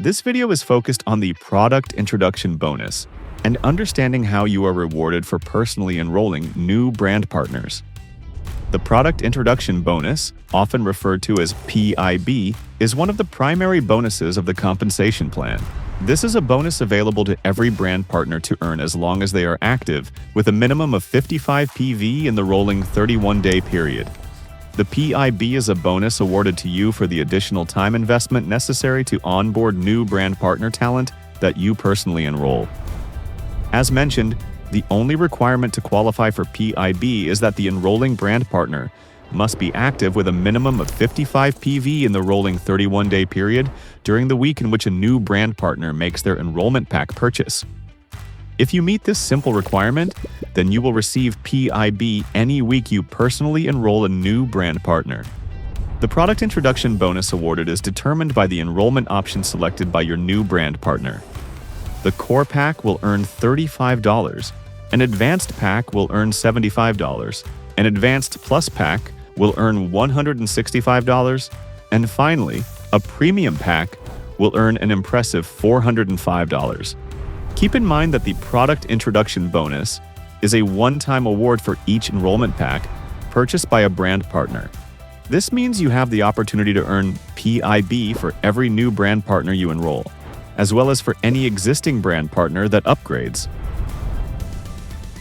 This video is focused on the product introduction bonus and understanding how you are rewarded for personally enrolling new brand partners. The product introduction bonus, often referred to as PIB, is one of the primary bonuses of the compensation plan. This is a bonus available to every brand partner to earn as long as they are active, with a minimum of 55 PV in the rolling 31-day period. The PIB is a bonus awarded to you for the additional time investment necessary to onboard new brand partner talent that you personally enroll. As mentioned, the only requirement to qualify for PIB is that the enrolling brand partner must be active with a minimum of 55 PV in the rolling 31-day period during the week in which a new brand partner makes their enrollment pack purchase. If you meet this simple requirement, then you will receive PIB any week you personally enroll a new brand partner. The product introduction bonus awarded is determined by the enrollment option selected by your new brand partner. The core pack will earn $35, an advanced pack will earn $75, an advanced plus pack will earn $165, and finally, a premium pack will earn an impressive $405. Keep in mind that the product introduction bonus is a one-time award for each enrollment pack purchased by a brand partner. This means you have the opportunity to earn PIB for every new brand partner you enroll, as well as for any existing brand partner that upgrades.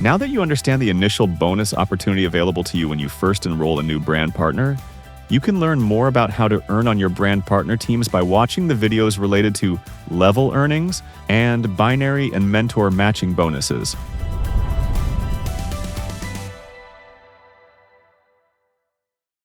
Now that you understand the initial bonus opportunity available to you when you first enroll a new brand partner, you can learn more about how to earn on your brand partner teams by watching the videos related to level earnings and binary and mentor matching bonuses.